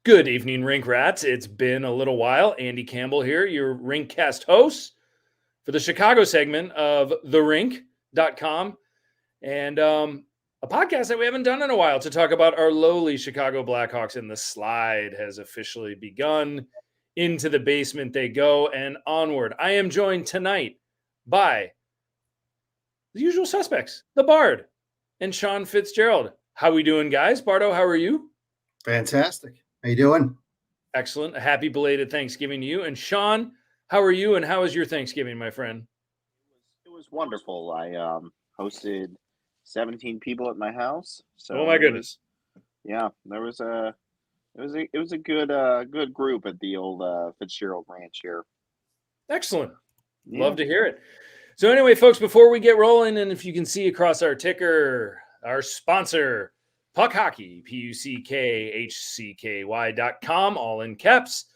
Good evening, Rink Rats. It's been a little while. Andy Campbell here, your Rinkcast host for the Chicago segment of therink.com and a podcast that we haven't done in a while to talk about our lowly Chicago Blackhawks. And the slide has officially begun. Into the basement they go and onward. I am joined tonight by the usual suspects, the Bard and Sean Fitzgerald. How we doing, guys? Bardo, how are you? Fantastic. How you doing? Excellent. A happy belated Thanksgiving to you. And Sean, how are you and how was your Thanksgiving, my friend? It was wonderful. I hosted 17 people at my house. So oh my goodness. There was a good group at the old Fitzgerald Ranch here. Excellent. Yeah. Love to hear it. So anyway, folks, before we get rolling, and if you can see across our ticker, our sponsor, Puck Hockey, PUCKHCKY.com, all in caps.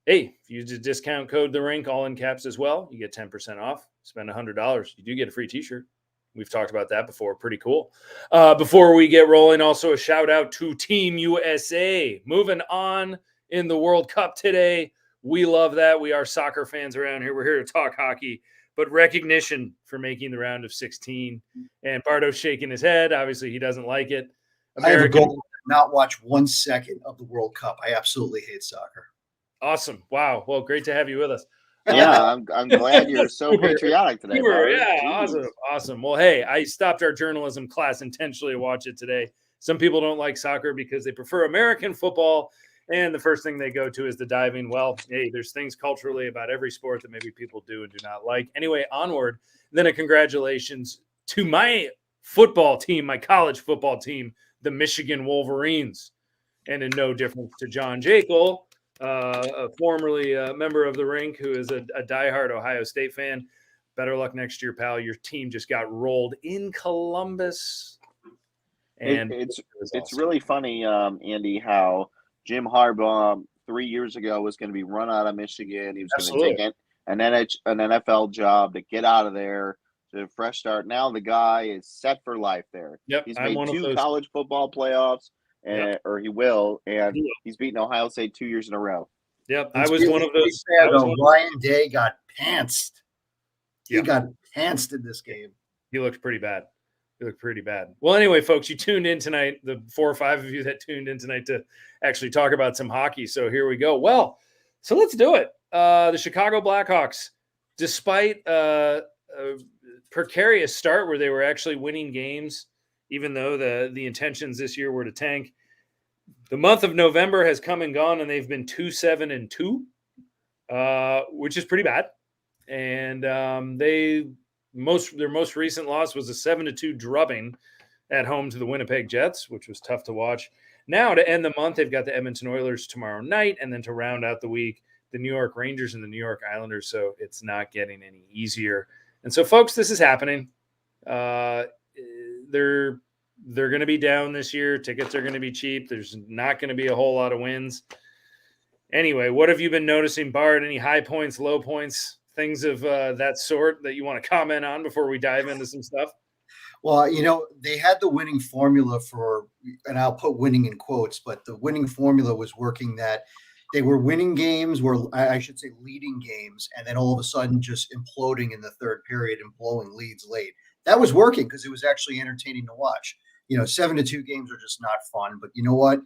Hey, if you use the discount code The Rink, all in caps as well, you get 10% off. Spend $100, you do get a free t-shirt. We've talked about that before. Pretty cool. Before we get rolling, also a shout out to Team USA. Moving on in the World Cup today. We love that. We are soccer fans around here. We're here to talk hockey. But recognition for making the round of 16. And Bardo's shaking his head. Obviously, he doesn't like it. I have a goal to not watch 1 second of the World Cup. I absolutely hate soccer. Awesome. Wow. Well, great to have you with us. Yeah, I'm glad you're so patriotic today. Yeah, awesome. Well, hey, I stopped our journalism class intentionally to watch it today. Some people don't like soccer because they prefer American football. And the first thing they go to is the diving. Well, hey, there's things culturally about every sport that maybe people do and do not like. Anyway, onward. Then a congratulations to my football team, my college football team, the Michigan Wolverines. And in no difference to John Jekyll, formerly a member of the Rink, who is a diehard Ohio State fan. Better luck next year, pal. Your team just got rolled in Columbus. And it's really funny, Andy, how Jim Harbaugh 3 years ago was going to be run out of Michigan. He was going to take an NFL job to get out of there, to a fresh start. Now the guy is set for life there. Yep, he's made 2 college football playoffs, or he will, and he's beaten Ohio State 2 years in a row. Yep, I was one of those. Ryan Day got pantsed. He got pantsed in this game. He looked pretty bad. Well, anyway, folks, you tuned in tonight, the 4 or 5 of you that tuned in tonight to actually talk about some hockey. So here we go. Well, so let's do it. The Chicago Blackhawks, despite a precarious start where they were actually winning games, even though the intentions this year were to tank, the month of November has come and gone, and they've been 2-7-2, which is pretty bad. And their most recent loss was a 7-2 drubbing at home to the Winnipeg Jets, which was tough to watch. Now, to end the month, they've got the Edmonton Oilers tomorrow night, and then to round out the week, the New York Rangers and the New York Islanders. So it's not getting any easier. And so, folks, this is happening. They're going to be down this year. Tickets are going to be cheap. There's not going to be a whole lot of wins. Anyway, what have you been noticing, Bard? Any high points, low points? Things of that sort that you want to comment on before we dive into some stuff? Well, they had the winning formula and I'll put winning in quotes, but the winning formula was working, that they were winning games, leading games, and then all of a sudden just imploding in the third period and blowing leads late. That was working because it was actually entertaining to watch. 7-2 games are just not fun, but you know what?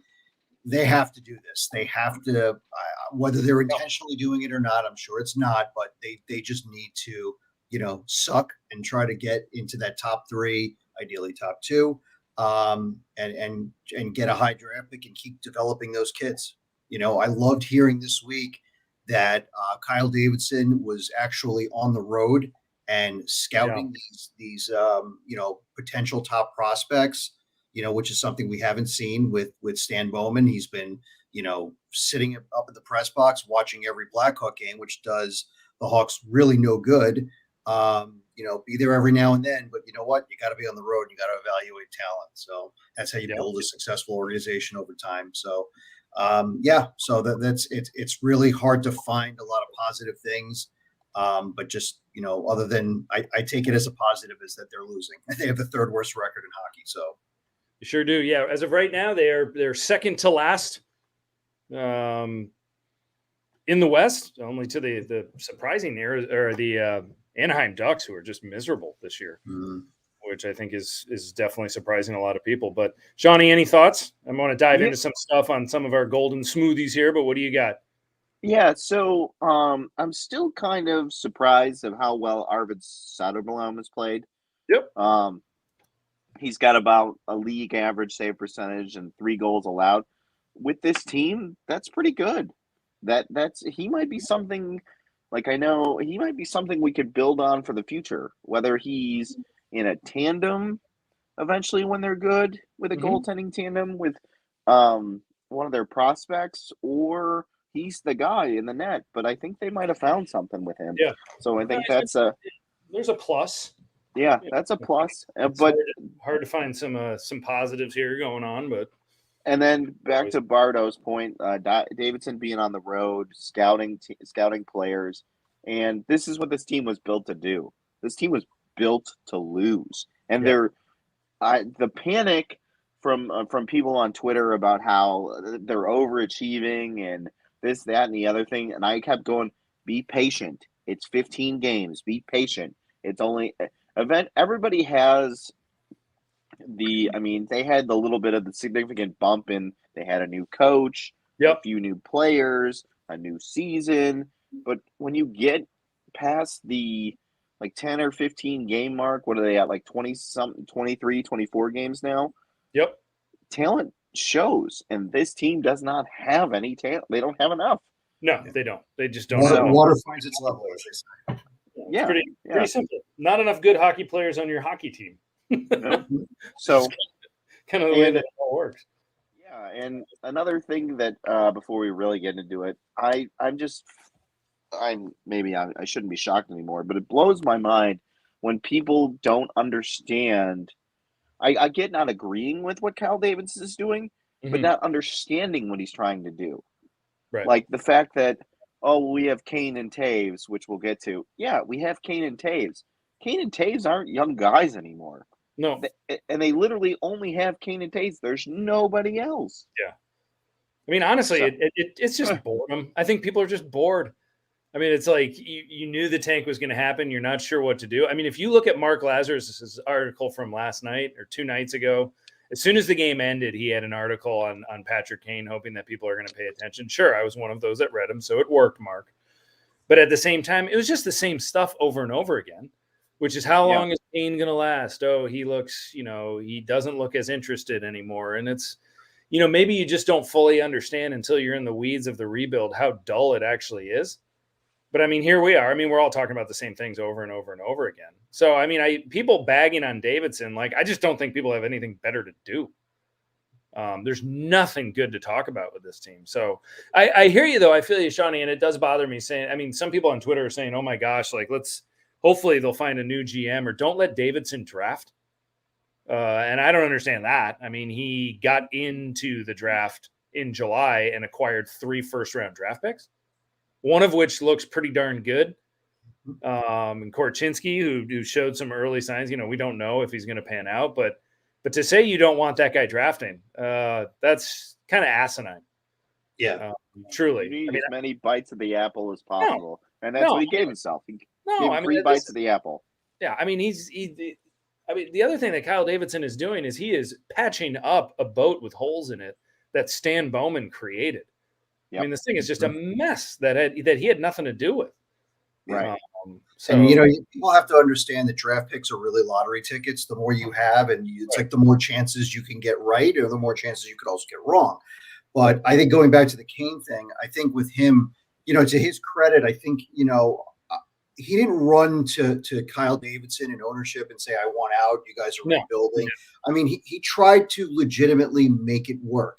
They have to do this. They have to, whether they're intentionally doing it or not, I'm sure it's not, but they just need to, suck and try to get into that top 3, ideally top 2, and get a high draft pick and keep developing those kids. I loved hearing this week that Kyle Davidson was actually on the road and scouting these potential top prospects, which is something we haven't seen with Stan Bowman. He's been, sitting up in the press box watching every Blackhawk game, which does the Hawks really no good. Be there every now and then, but you know what? You got to be on the road. You got to evaluate talent. So that's how you build a successful organization over time. So, so it's really hard to find a lot of positive things. But just, other than I take it as a positive is that they're losing. They have the 3rd worst record in hockey. So you sure do. Yeah. As of right now, they're second to last In the West, only to the surprising or the Anaheim Ducks, who are just miserable this year, which I think is definitely surprising a lot of people. But Shawnee, any thoughts? I want to dive into some stuff on some of our golden smoothies here, but what do you got? Yeah, so I'm still kind of surprised of how well Arvid Soderblom has played. Yep. He's got about a league average save percentage and 3 goals allowed. With this team, that's pretty good. He might be something, like, I know he might be something we could build on for the future, whether he's in a tandem eventually when they're good with a goaltending tandem with one of their prospects, or he's the guy in the net. But I think they might have found something with him. Yeah. So I think there's a plus. Yeah, that's a plus. It's but hard to find some positives here going on, but. And then back to Bardo's point, Davidson being on the road, scouting players, and this is what this team was built to do. This team was built to lose, and the panic from people on Twitter about how they're overachieving and this, that, and the other thing, and I kept going, be patient. It's 15 games. Be patient. It's only event. Everybody has. They had the little bit of the significant bump in. They had a new coach, a few new players, a new season. But when you get past the 10 or 15 game mark, what are they at? 20-something, 23, 24 games now? Yep. Talent shows, and this team does not have any talent. They don't have enough. No, they don't. They just don't. Water finds its level, as they say. Yeah, pretty simple. Not enough good hockey players on your hockey team. So kind of the way that it all works. Yeah, and another thing that before we really get into it, I shouldn't be shocked anymore, but it blows my mind when people don't understand. I get not agreeing with what Kyle Davidson is doing, but not understanding what he's trying to do. Right. Like the fact that, we have Kane and Toews, which we'll get to. Yeah, we have Kane and Toews. Kane and Toews aren't young guys anymore. No. And they literally only have Kane and Toews. There's nobody else. Yeah. I mean, honestly, it's just boredom. I think people are just bored. I mean, it's like you knew the tank was going to happen. You're not sure what to do. I mean, if you look at Mark Lazarus' article from last night or 2 nights ago, as soon as the game ended, he had an article on Patrick Kane, hoping that people are going to pay attention. Sure, I was one of those that read him, so it worked, Mark. But at the same time, it was just the same stuff over and over again, which is how long is Kane going to last? Oh, he looks, he doesn't look as interested anymore. And it's, maybe you just don't fully understand until you're in the weeds of the rebuild how dull it actually is. But I mean, here we are. I mean, we're all talking about the same things over and over and over again. So, I mean, people bagging on Davidson, I just don't think people have anything better to do. There's nothing good to talk about with this team. So I hear you, though. I feel you, Shawnee, and it does bother me saying, I mean, some people on Twitter are saying, oh my gosh, hopefully they'll find a new GM or don't let Davidson draft. And I don't understand that. I mean, he got into the draft in July and acquired 3 first-round draft picks, one of which looks pretty darn good. And Korchinski, who showed some early signs, we don't know if he's going to pan out, but to say you don't want that guy drafting, that's kind of asinine. Yeah, truly. You need as many bites of the apple as possible, and that's what he gave himself. He gave 3 bites of the apple. Yeah, I mean, the other thing that Kyle Davidson is doing is he is patching up a boat with holes in it that Stan Bowman created. Yep. I mean, this thing is just a mess that he had nothing to do with. Right. And people have to understand that draft picks are really lottery tickets. The more you have, and it's like the more chances you can get right, or the more chances you could also get wrong. But I think going back to the Kane thing, I think with him, to his credit, I think he didn't run to Kyle Davidson and ownership and say, I want out. You guys are rebuilding. I mean, he tried to legitimately make it work.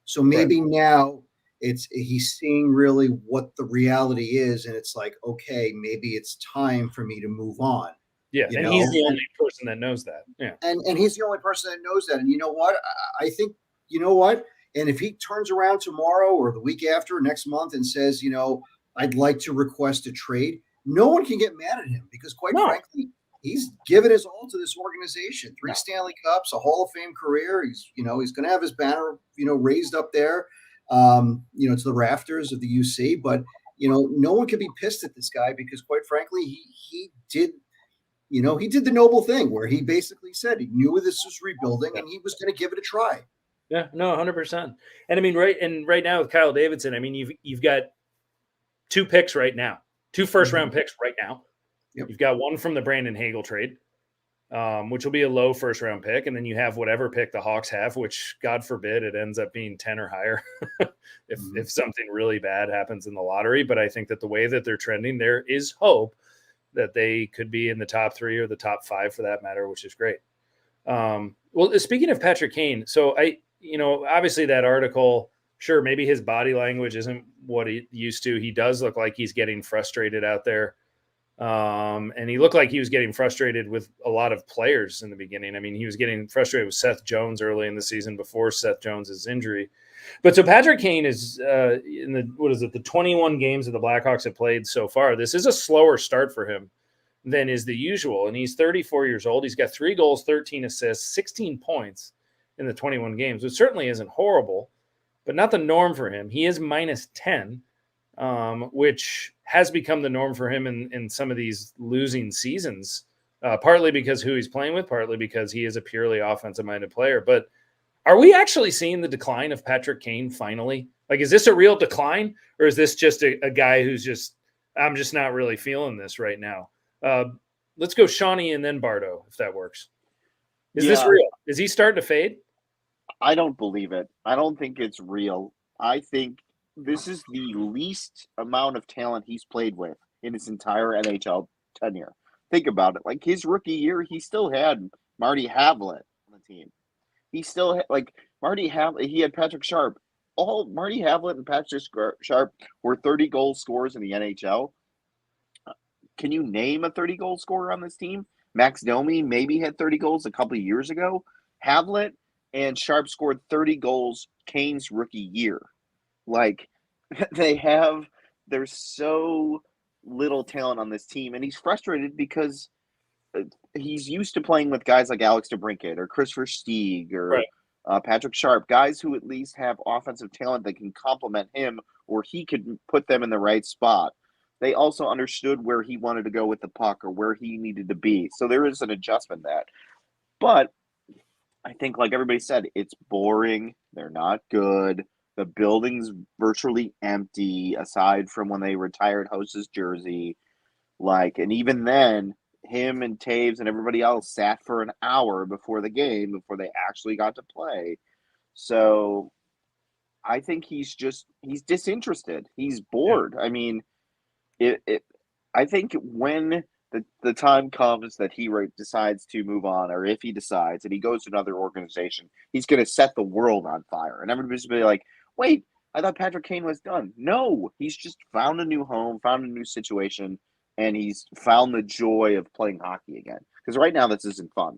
So maybe now he's seeing really what the reality is. And it's like, okay, maybe it's time for me to move on. Yeah. And he's the only person that knows that. Yeah. And he's the only person that knows that. And you know what? I think, and if he turns around tomorrow or the week after, next month, and says, I'd like to request a trade, no one can get mad at him because, quite frankly, he's given his all to this organization. 3 Stanley Cups, a Hall of Fame career. He's going to have his banner, raised up there. to the rafters of the UC. But, no one can be pissed at this guy because, quite frankly, he did the noble thing where he basically said he knew this was rebuilding and he was going to give it a try. Yeah, no, 100%. And I mean, right now with Kyle Davidson, I mean, you've got 2 picks right now, 2 first-round picks right now. Yep. You've got one from the Brandon Hagel trade, which will be a low first-round pick, and then you have whatever pick the Hawks have, which, God forbid, it ends up being 10 or higher if something really bad happens in the lottery. But I think that the way that they're trending, there is hope that they could be in the top 3 or the top 5 for that matter, which is great. Well, speaking of Patrick Kane, so obviously that article, sure, maybe his body language isn't what he used to. He does look like he's getting frustrated out there. And he looked like he was getting frustrated with a lot of players in the beginning. I mean, he was getting frustrated with Seth Jones early in the season before Seth Jones's injury. But so Patrick Kane is in the 21 games that the Blackhawks have played so far. This is a slower start for him than is the usual. And he's 34 years old. He's got 3 goals, 13 assists, 16 points in the 21 games, which certainly isn't horrible, but not the norm for him. He is minus 10, which has become the norm for him in some of these losing seasons, partly because who he's playing with, partly because he is a purely offensive-minded player. But are we actually seeing the decline of Patrick Kane finally? Like, is this a real decline, or is this just a guy who's I'm just not really feeling this right now? Let's go Shawnee and then Bardo, if that works. Is this real? Is he starting to fade? I don't believe it. I don't think it's real. I think this is the least amount of talent he's played with in his entire NHL tenure. Think about it. Like, his rookie year, he still had Marty Havlat on the team. He still had, Marty Havlat. He had Patrick Sharp. All Marty Havlat and Patrick Sharp were 30 goal scorers in the NHL. Can you name a 30 goal scorer on this team? Max Domi maybe had 30 goals a couple of years ago. Havlat and Sharp scored 30 goals Kane's rookie year. There's so little talent on this team, and he's frustrated because he's used to playing with guys like Alex DeBrincat or Christopher Stieg or Patrick Sharp, guys who at least have offensive talent that can complement him, or he could put them in the right spot. They also understood where he wanted to go with the puck or where he needed to be. So there is an adjustment that. But I think, like everybody said, it's boring. They're not good. The building's virtually empty, aside from when they retired Host's jersey. And even then, him and Toews and everybody else sat for an hour before the game, before they actually got to play. So I think he's disinterested. He's bored. Yeah. I mean, I think when the time comes that he decides to move on, or if he decides and he goes to another organization, he's going to set the world on fire. And everybody's going to be like, wait, I thought Patrick Kane was done. No, he's just found a new home, found a new situation, and he's found the joy of playing hockey again. Because right now, this isn't fun.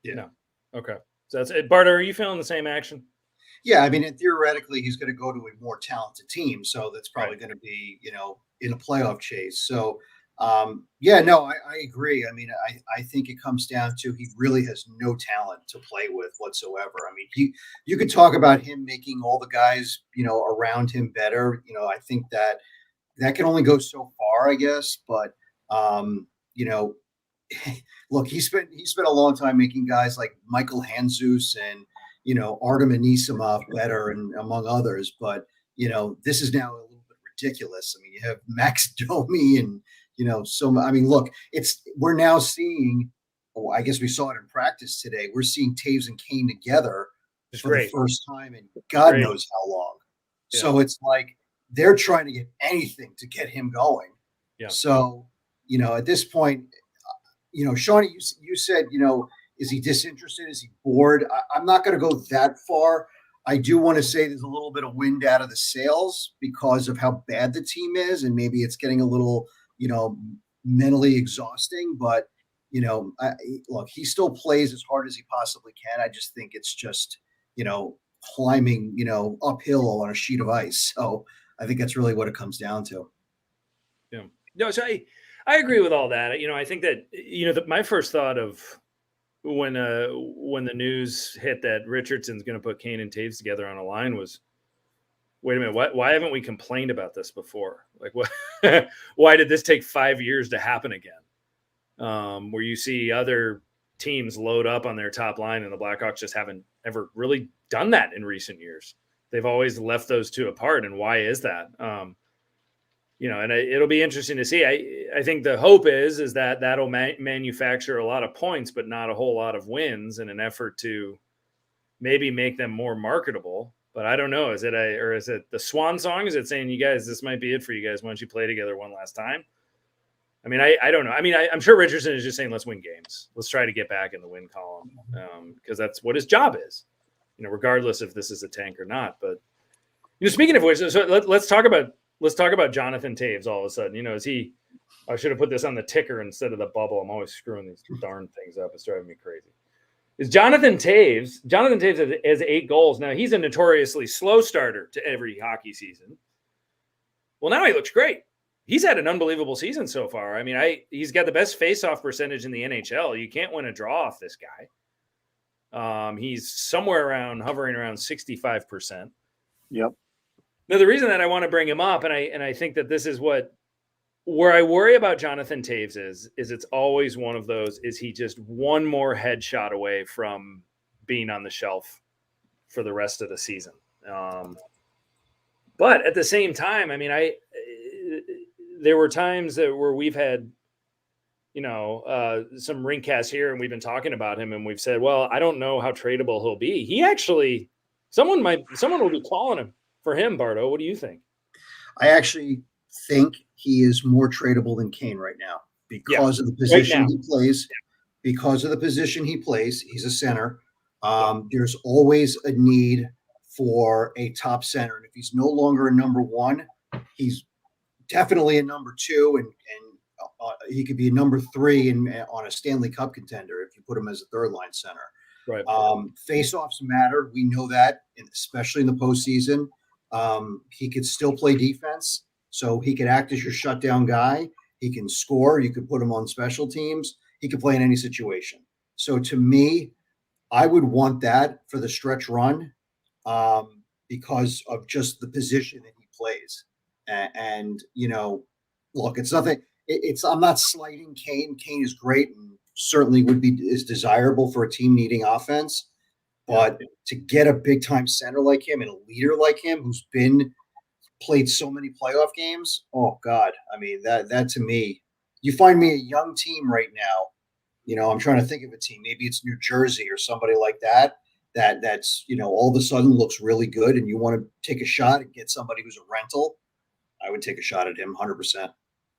Yeah. Okay. So that's it. Barter, are you feeling the same action? Yeah. I mean, and theoretically, he's going to go to a more talented team. So that's probably going to be, in a playoff chase. So, I agree. I mean, I think it comes down to he really has no talent to play with whatsoever. I mean, you could talk about him making all the guys, around him better. I think that can only go so far, I guess. But, look, he spent a long time making guys like Michael Handzus and, Artem Anisimov better, and among others. But, this is now a little bit ridiculous. I mean, you have Max Domi and, look, we're now seeing, I guess we saw it in practice today. We're seeing Toews and Kane together for the first time in God knows how long. Yeah. So it's like they're trying to get anything to get him going. Yeah. So, at this point, Shawnee, you said, is he disinterested? Is he bored? I'm not going to go that far. I do want to say there's a little bit of wind out of the sails because of how bad the team is, and maybe it's getting a little, mentally exhausting. But, look, he still plays as hard as he possibly can. I just think it's just, climbing, uphill on a sheet of ice. So I think that's really what it comes down to. Yeah. No, so I agree with all that. I think that, my first thought of when the news hit that Richardson's going to put Kane and Toews together on a line was, wait a minute, why haven't we complained about this before? Like, what? Why did this take 5 years to happen again? Where you see other teams load up on their top line, and the Blackhawks just haven't ever really done that in recent years. They've always left those two apart, and why is that? And it'll be interesting to see. I think the hope is that that'll manufacture a lot of points, but not a whole lot of wins in an effort to maybe make them more marketable. But I don't know. Is it the swan song? Is it saying, you guys, this might be it for you guys? Why don't you play together one last time? I mean, I don't know. I mean, I'm sure Richardson is just saying, let's win games. Let's try to get back in the win column, because that's what his job is, regardless if this is a tank or not. But, speaking of which, so let's talk about Jonathan Toews all of a sudden. Is he – I should have put this on the ticker instead of the bubble. I'm always screwing these darn things up. It's driving me crazy. Is Jonathan Toews has 8 goals. Now, he's a notoriously slow starter to every hockey season. Well, now he looks great. He's had an unbelievable season so far. I mean, he's got the best face-off percentage in the NHL. You can't win a draw off this guy. He's hovering around 65%. Yep. Now, the reason that I want to bring him up, and I think that this is where I worry about Jonathan Toews is it's always one of those, is he just one more headshot away from being on the shelf for the rest of the season? But at the same time, I mean, there were times where we've had, some Rinkcast here, and we've been talking about him, and we've said, well, I don't know how tradable he'll be. He actually, someone will be calling him for him. Bardo, what do you think? I actually think he is more tradable than Kane right now because of the position he plays. Because of the position he plays, he's a center. There's always a need for a top center, and if he's no longer a number 1, he's definitely a number 2, and he could be a number 3 on a Stanley Cup contender if you put him as a third line center. Right. Face-offs matter. We know that, especially in the postseason. He could still play defense, so he could act as your shutdown guy. He can score. You could put him on special teams. He could play in any situation. So to me, I would want that for the stretch run because of just the position that he plays. And look, it's nothing. I'm not slighting Kane. Kane is great and certainly is desirable for a team needing offense. But to get a big time center like him and a leader like him who's played so many playoff games, oh God! I mean that to me, you find me a young team right now. I'm trying to think of a team. Maybe it's New Jersey or somebody like that. That's all of a sudden looks really good, and you want to take a shot and get somebody who's a rental. I would take a shot at him 100%.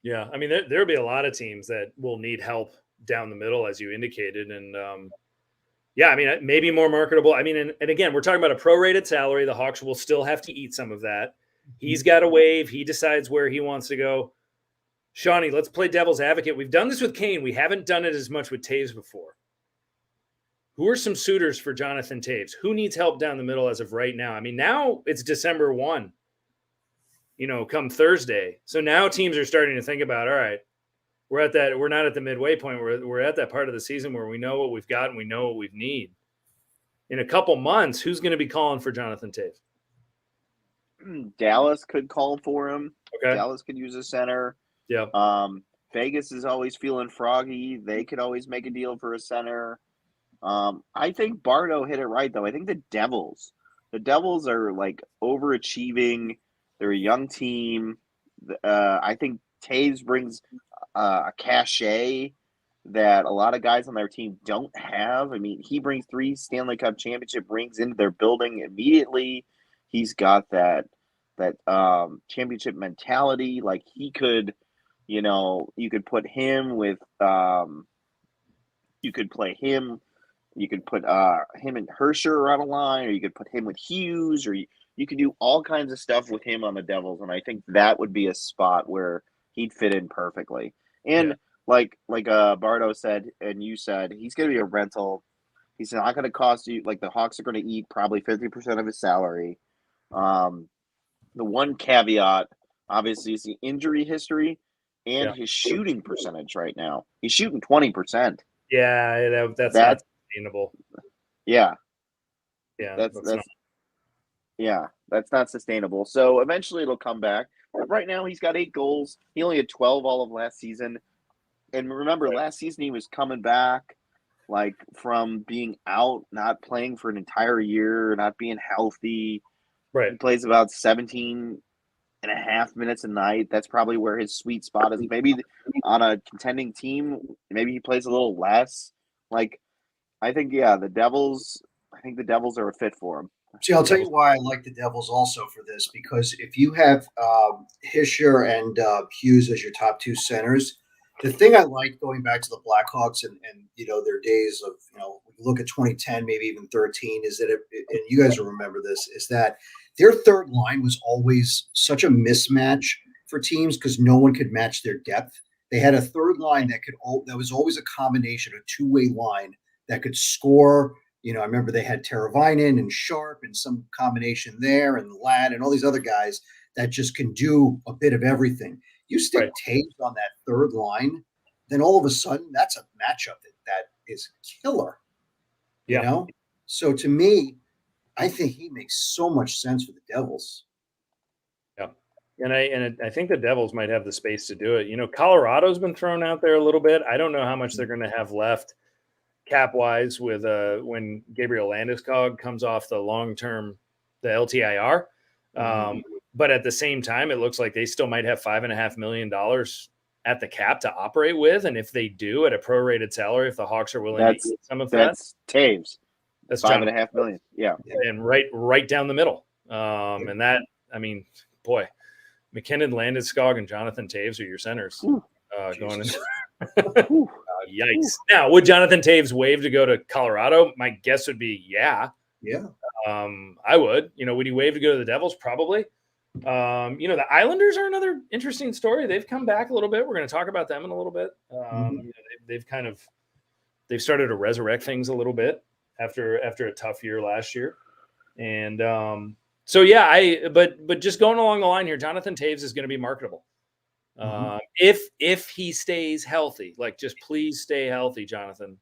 Yeah. I mean, there'll be a lot of teams that will need help down the middle, as you indicated. And I mean, maybe more marketable. I mean, and again, we're talking about a prorated salary. The Hawks will still have to eat some of that. He's got a wave. He decides where he wants to go. Shawnee, let's play devil's advocate. We've done this with Kane. We haven't done it as much with Toews before. Who are some suitors for Jonathan Toews? Who needs help down the middle as of right now? I mean, now it's December 1. Come Thursday. So now teams are starting to think about, all right, we're not at the midway point. We're at that part of the season where we know what we've got and we know what we need. In a couple months, who's going to be calling for Jonathan Toews? Dallas could call for him. Okay. Dallas could use a center. Yeah. Vegas is always feeling froggy. They could always make a deal for a center. I think Bardo hit it right, though. I think the Devils are like overachieving. They're a young team. I think Toews brings a cachet that a lot of guys on their team don't have. I mean, he brings 3 Stanley Cup championship rings into their building immediately. He's got that championship mentality. Like he could, you could put him with, you could play him. You could put him and Hersher on a line, or you could put him with Hughes, or you could do all kinds of stuff with him on the Devils, and I think that would be a spot where he'd fit in perfectly. And like Bardo said, and you said, he's going to be a rental. He's not going to cost you, like the Hawks are going to eat probably 50% of his salary. The one caveat, obviously, is the injury history and his shooting percentage right now. He's shooting 20%. Yeah, that's not sustainable. Yeah. Yeah, that's Yeah, that's not sustainable. So eventually it'll come back. But right now he's got 8 goals. He only had 12 all of last season. And remember, last season he was coming back like from being out, not playing for an entire year, not being healthy. Right. He plays about 17.5 minutes a night. That's probably where his sweet spot is. Maybe on a contending team, maybe he plays a little less. Like, I think the Devils are a fit for him. See, I'll tell you why I like the Devils also for this, because if you have Hischier and Hughes as your top 2 centers, the thing I like going back to the Blackhawks and their days of, look at 2010, maybe even 13, is that, and you guys will remember this, is that their third line was always such a mismatch for teams because no one could match their depth. They had a third line that was always a combination, a two-way line that could score. I remember they had Teravainen and Sharp and some combination there, and Ladd and all these other guys that just can do a bit of everything. You stick Toews on that third line, then all of a sudden that's a matchup that is killer. So to me, I think he makes so much sense for the Devils. Yeah. And I think the Devils might have the space to do it. Colorado's been thrown out there a little bit. I don't know how much they're going to have left cap-wise with when Gabriel Landeskog comes off the long-term, the LTIR. But at the same time, it looks like they still might have $5.5 million at the cap to operate with. And if they do at a prorated salary, if the Hawks are willing to eat some of that's Toews. That's $5.5 million. Yeah. And right down the middle. And that, boy, McKinnon, Landeskog, and Jonathan Toews are your centers going into yikes. Now, would Jonathan Toews waive to go to Colorado? My guess would be yeah. I would. Would he waive to go to the Devils? Probably. The Islanders are another interesting story. They've come back a little bit. We're going to talk about them in a little bit. They've started to resurrect things a little bit after a tough year last year. And but just going along the line here, Jonathan Toews is going to be marketable. If he stays healthy, just please stay healthy, Jonathan.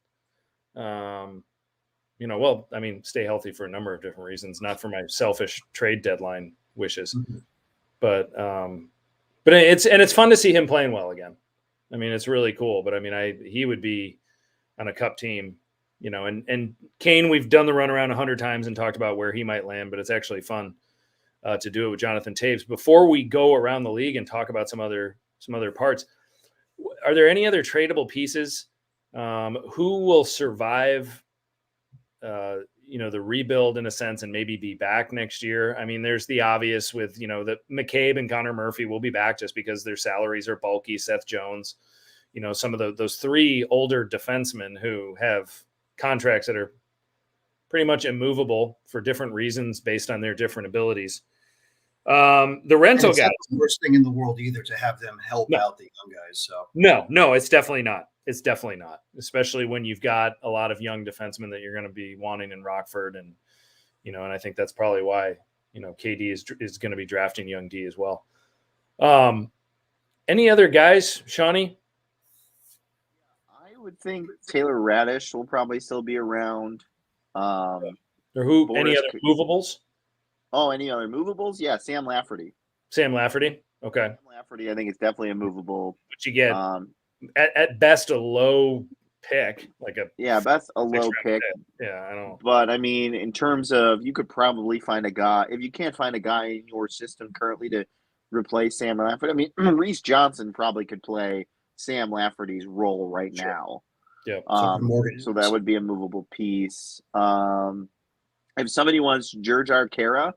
Stay healthy for a number of different reasons, not for my selfish trade deadline wishes, but it's fun to see him playing well again. It's really cool, but he would be on a cup team, and Kane, we've done the run around 100 times and talked about where he might land, but it's actually fun to do it with Jonathan Toews. Before we go around the league and talk about some other parts, are there any other tradable pieces who will survive the rebuild in a sense and maybe be back next year? There's the obvious with that McCabe and Connor Murphy will be back just because their salaries are bulky. Seth Jones, some of those 3 older defensemen who have contracts that are pretty much immovable for different reasons based on their different abilities. The rental guys, the worst thing in the world either to have them help out the young guys. So no, it's definitely not. It's definitely not, especially when you've got a lot of young defensemen that you're going to be wanting in Rockford, and and I think that's probably why KD is going to be drafting young D as well. Any other guys, Shawnee? I would think Taylor Radish will probably still be around. Or who? Any other movables? Oh, any other movables? Yeah, Sam Lafferty. Sam Lafferty. Okay. Sam Lafferty, I think, is definitely a movable. But you get at best a low pick, best a low pick. Yeah, I don't. But in terms of, you could probably find a guy. If you can't find a guy in your system currently to replace Sam Lafferty, Reese Johnson probably could play Sam Lafferty's role right now. Yeah. So that would be a movable piece. If somebody wants George Arcara,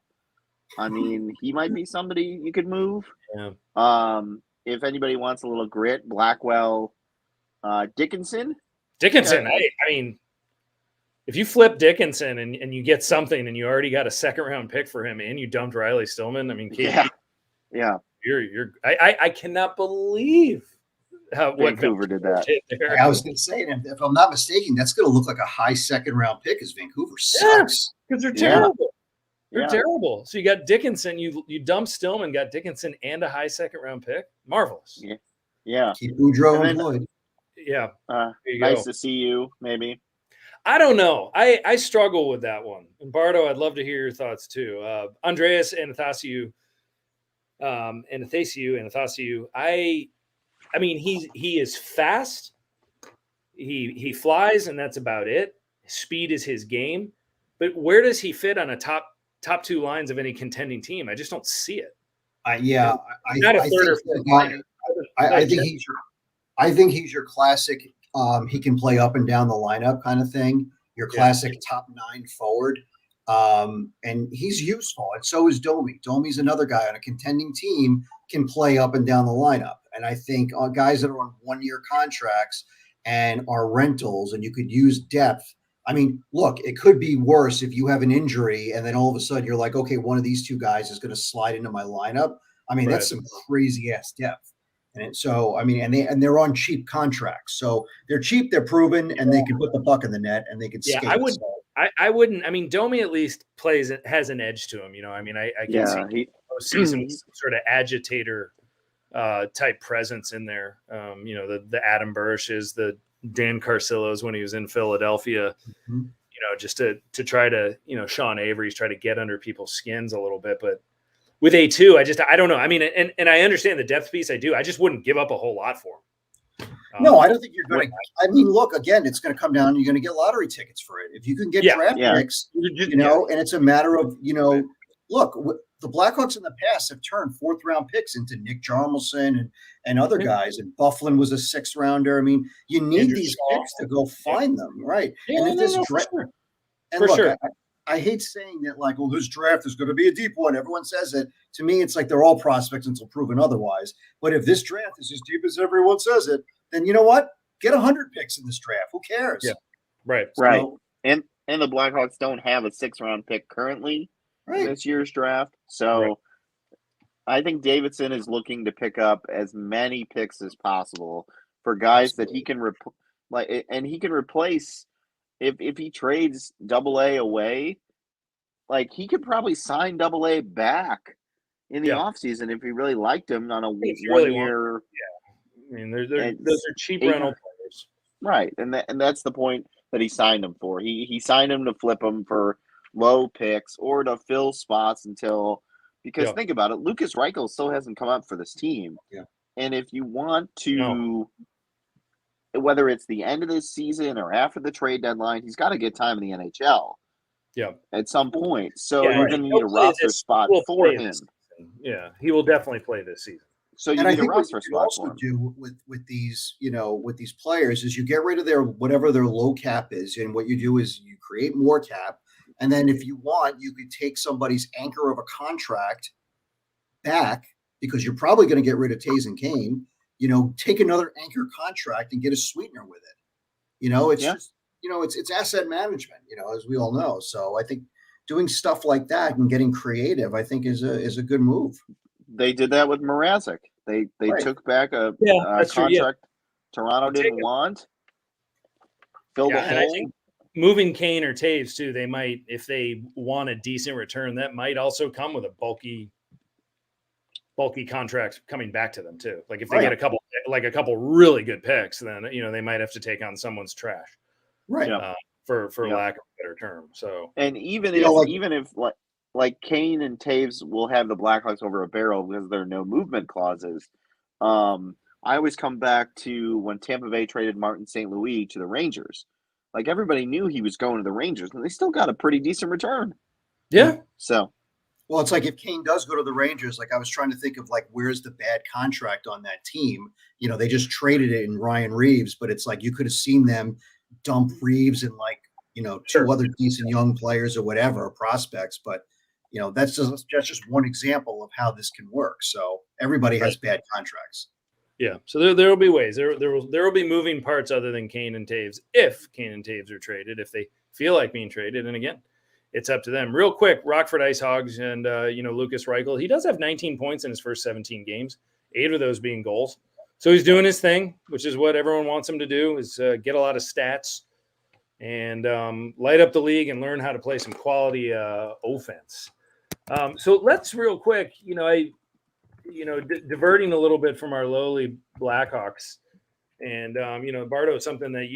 he might be somebody you could move. Yeah. If anybody wants a little grit, Blackwell, Dickinson. If you flip Dickinson and you get something and you already got a second-round pick for him and you dumped Riley Stillman, yeah. I cannot believe how Vancouver did that. I was going to say, if I'm not mistaken, that's going to look like a high second-round pick. As Vancouver sucks because they're terrible. They're terrible. So you got Dickinson. You dumped Stillman, got Dickinson and a high second-round pick. Marvelous. Yeah. Keep Boudreaux employed. Yeah. Nice to see you. Maybe. I don't know. I struggle with that one. And Bardo, I'd love to hear your thoughts too. Andreas Anastasiou. I mean, he is fast. He flies, and that's about it. Speed is his game. But where does he fit on a top two lines of any contending team? I just don't see it. Not a third or fourth liner. I think he's your classic. He can play up and down the lineup kind of thing. Your classic top 9 forward. And he's useful, and so is Domi. Domi's another guy on a contending team can play up and down the lineup. And I think guys that are on 1-year contracts and are rentals, and you could use depth. I mean, look, it could be worse if you have an injury and then all of a sudden you're like, okay, one of these 2 guys is going to slide into my lineup. I mean, that's some crazy ass depth. And so, I mean, and they're on cheap contracts. So they're cheap, they're proven, and they can put the puck in the net and they can skate. I wouldn't. I mean, Domi at least has an edge to him. I mean, I can see postseason sort of agitator type presence in there. The Adam Burrishes, the Dan Carcillos when he was in Philadelphia. Just to try to Sean Avery's try to get under people's skins a little bit, but. With A2, I don't know. I mean, and I understand the depth piece. I do. I just wouldn't give up a whole lot for him. No, I don't think you're going to. I mean, look, again, it's going to come down. You're going to get lottery tickets for it. If you can get draft picks, and it's a matter of, look, the Blackhawks in the past have turned 4th-round picks into Nick Jarmelson and other guys. And Bufflin was a 6th-rounder. I mean, you need these picks to go find them, right? Yeah, and if this draft, for sure. I hate saying that, like, well, this draft is going to be a deep one. Everyone says it. To me, it's like they're all prospects until proven otherwise. But if this draft is as deep as everyone says it, then you know what? Get 100 picks in this draft. Who cares? Yeah, right. And the Blackhawks don't have a 6th-round pick currently in this year's draft. So I think Davidson is looking to pick up as many picks as possible for guys that he can he can replace. If he trades AA away, like he could probably sign AA back in the offseason if he really liked him on a 1-year. I mean, those are cheap rental players, right? And that's the point that he signed him for. He signed him to flip him for low picks or to fill spots because think about it, Lucas Reichel still hasn't come up for this team. Yeah, and if you want to. Whether it's the end of this season or after the trade deadline, he's got to get time in the NHL. Yeah, at some point. So you're going to need a roster spot for him. Yeah, he will definitely play this season. So you need a roster spot for him. What you also do with these, with these players is you get rid of whatever their low cap is, and what you do is you create more cap, and then if you want, you could take somebody's anchor of a contract back because you're probably going to get rid of Toews and Kane. Take another anchor contract and get a sweetener with it. It's just, it's asset management, as we all know. So I think doing stuff like that and getting creative, I think is a good move. They did that with Mrazek. They took back a contract Toronto didn't want. Filled the hole. And I think moving Kane or Toews too, they might, if they want a decent return, that might also come with a bulky contracts coming back to them too. Like if they get a couple really good picks, then they might have to take on someone's trash, right? For lack of a better term. So, and even if Kane and Toews will have the Blackhawks over a barrel because there are no movement clauses. I always come back to when Tampa Bay traded Martin St. Louis to the Rangers. Like everybody knew he was going to the Rangers, and they still got a pretty decent return. Yeah. So. Well, it's like if Kane does go to the Rangers, like I was trying to think of where's the bad contract on that team? They just traded it in Ryan Reeves, but it's like you could have seen them dump Reeves and two other decent young players or whatever, prospects. But, that's just one example of how this can work. So everybody has bad contracts. Yeah. So there will be ways. There will be moving parts other than Kane and Toews if Kane and Toews are traded, if they feel like being traded. And again, it's up to them. Real quick, Rockford Ice Hogs and, Lucas Reichel. He does have 19 points in his first 17 games, 8 of those being goals. So he's doing his thing, which is what everyone wants him to do, is get a lot of stats and light up the league and learn how to play some quality offense. So let's real quick, diverting a little bit from our lowly Blackhawks. And, Bardo, something that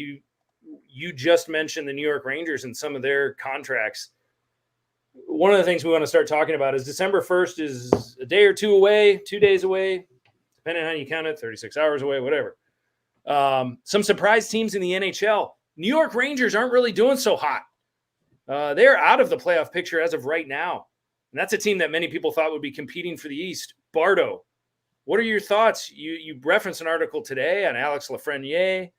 you just mentioned the New York Rangers and some of their contracts. One of the things we want to start talking about is December 1st is a day or two away, 2 days away, depending on how you count it, 36 hours away, whatever. Some surprise teams in the NHL. New York Rangers aren't really doing so hot. They're out of the playoff picture as of right now. And that's a team that many people thought would be competing for the East. Bardo, what are your thoughts? You referenced an article today on Alex Lafreniere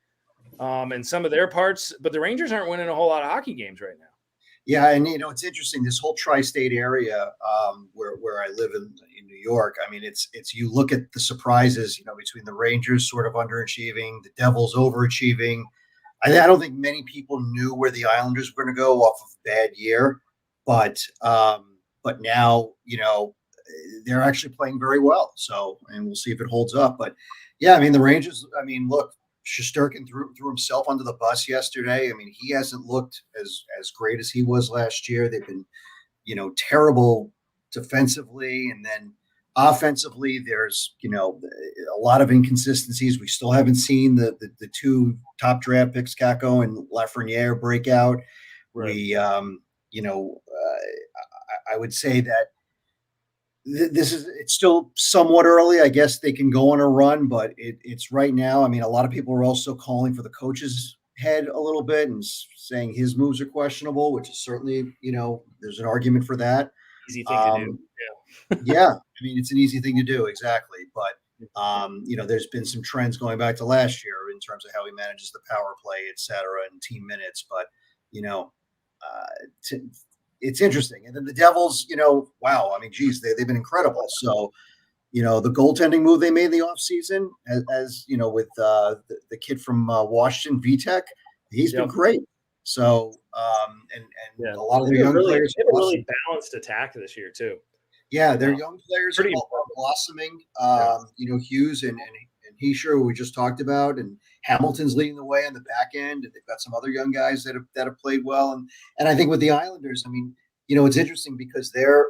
and some of their parts, but the Rangers aren't winning a whole lot of hockey games right now. Yeah, and it's interesting. This whole tri-state area where I live in New York. I mean, it's you look at the surprises. Between the Rangers sort of underachieving, the Devils overachieving. I don't think many people knew where the Islanders were going to go off of a bad year, but now they're actually playing very well. So, and we'll see if it holds up. But yeah, I mean the Rangers. I mean, look. Shesterkin threw himself under the bus yesterday. I mean, he hasn't looked as great as he was last year. They've been, terrible defensively, and then offensively, there's a lot of inconsistencies. We still haven't seen the two top draft picks, Kakko and Lafreniere, break out. Right. We, I would say that it's still somewhat early. I guess they can go on a run, but it's right now. I mean, a lot of people are also calling for the coach's head a little bit and saying his moves are questionable, which is certainly, there's an argument for that. Easy thing to do. Yeah. Yeah. I mean, it's an easy thing to do. Exactly. But, there's been some trends going back to last year in terms of how he manages the power play, et cetera, and team minutes. But, it's interesting. And then the Devils, wow. I mean, geez, they've been incredible. So, the goaltending move they made in the offseason, as with the kid from Washington, Vitek, he's been great. So, and a lot of their young players. They have a really balanced attack this year, too. Yeah, their young players are blossoming. Hughes and Heischer, who we just talked about, and Hamilton's leading the way on the back end, and they've got some other young guys that have played well. And I think with the Islanders, I mean, it's interesting because they're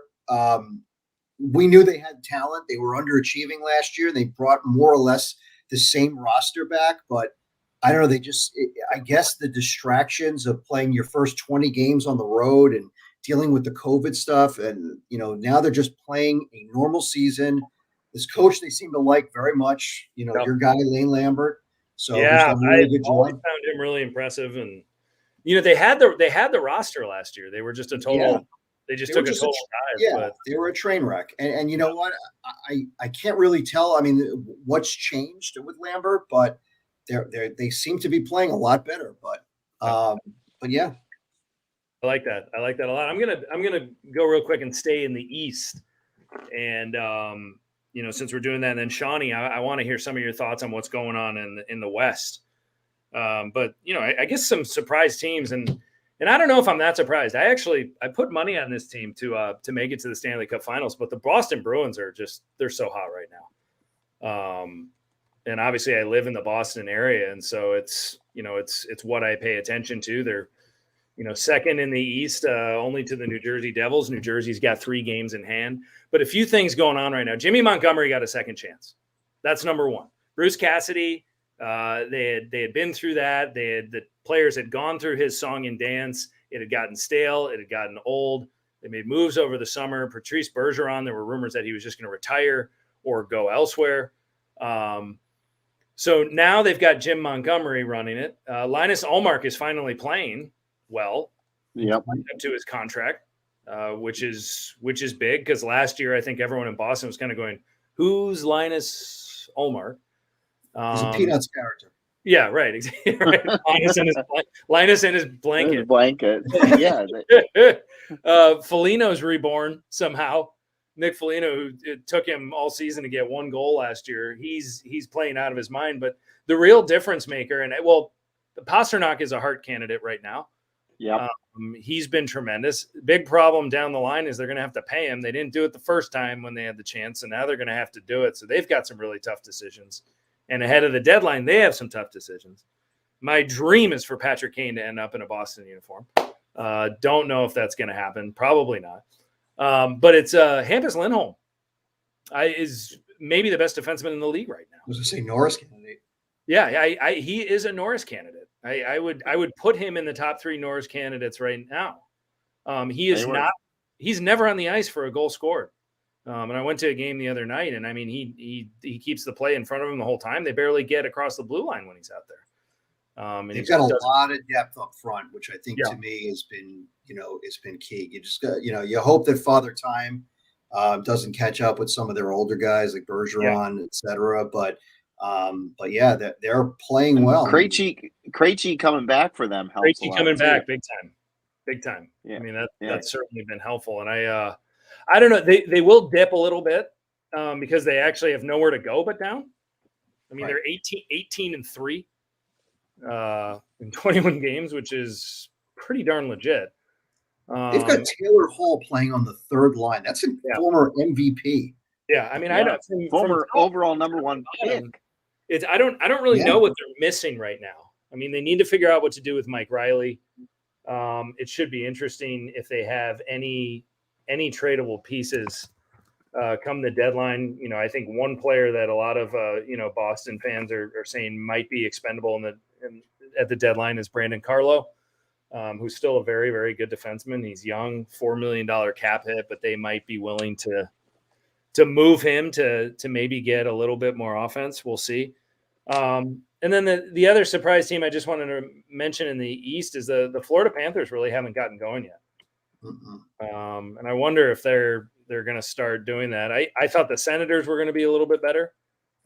we knew they had talent. They were underachieving last year. They brought more or less the same roster back, but I don't know. I guess the distractions of playing your first 20 games on the road and dealing with the COVID stuff, and now they're just playing a normal season. This coach they seem to like very much, your guy Lane Lambert. So yeah, I always found him really impressive, and they had the roster last year. They were just a total. Yeah. They just took a total dive. Yeah, but they were a train wreck, and you know what? I can't really tell. I mean, what's changed with Lambert, but they seem to be playing a lot better. But yeah, I like that. I like that a lot. I'm gonna go real quick and stay in the East, and since we're doing that, and then Shawnee, I want to hear some of your thoughts on what's going on in the West. But I guess some surprise teams, and I don't know if I'm that surprised. I put money on this team to make it to the Stanley Cup Finals, but the Boston Bruins they're so hot right now. And obviously I live in the Boston area, and so it's what I pay attention to. They're second in the East, only to the New Jersey Devils. New Jersey's got 3 games in hand, but a few things going on right now. Jimmy Montgomery got a second chance. That's number one. Bruce Cassidy, they had been through that. The players had gone through his song and dance. It had gotten stale. It had gotten old. They made moves over the summer. Patrice Bergeron, there were rumors that he was just going to retire or go elsewhere. So now they've got Jim Montgomery running it. Linus Ullmark is finally playing well. Yep. Up to his contract, which is big, because last year I think everyone in Boston was kind of going, "Who's Linus Ullmark?" He's a Peanuts character. Yeah, right. Exactly. Right. Linus and his blanket. Yeah. Foligno's reborn somehow. Nick Foligno, who it took him all season to get 1 goal last year, he's playing out of his mind. But the real difference maker, Pasternak is a Hart candidate right now. Yeah, he's been tremendous. Big problem down the line is they're going to have to pay him. They didn't do it the first time when they had the chance, and now they're going to have to do it. So they've got some really tough decisions. And ahead of the deadline, they have some tough decisions. My dream is for Patrick Kane to end up in a Boston uniform. Don't know if that's going to happen. Probably not. But it's Hampus Lindholm is maybe the best defenseman in the league right now. I was going to say Norris candidate. Yeah, he is a Norris candidate. I would put him in the top 3 Norris candidates right now. He's never on the ice for a goal scored. And I went to a game the other night, and I mean, he keeps the play in front of him the whole time. They barely get across the blue line when he's out there. And they've got a lot of depth up front, which I think to me has been, it's been key. You just got, you hope that Father Time doesn't catch up with some of their older guys like Bergeron, et cetera. But yeah, they're playing well. Krejci coming back for them helps. Krejci coming back big time. Yeah. I mean, that's certainly been helpful. And I don't know. They will dip a little bit because they actually have nowhere to go but down. I mean, they're 18-3 in 21 games, which is pretty darn legit. They've got Taylor Hall playing on the third line. That's a former MVP. Yeah, I mean, I don't former overall #1 pick. I don't really know what they're missing right now. I mean, they need to figure out what to do with Mike Riley. It should be interesting if they have any tradable pieces come the deadline. I think one player that a lot of Boston fans are saying might be expendable at the deadline is Brandon Carlo, who's still a very, very good defenseman. He's young, $4 million cap hit, but they might be willing to move him to maybe get a little bit more offense. We'll see. And then the other surprise team I just wanted to mention in the East is the Florida Panthers really haven't gotten going yet. And I wonder if they're going to start doing that. I thought the Senators were going to be a little bit better.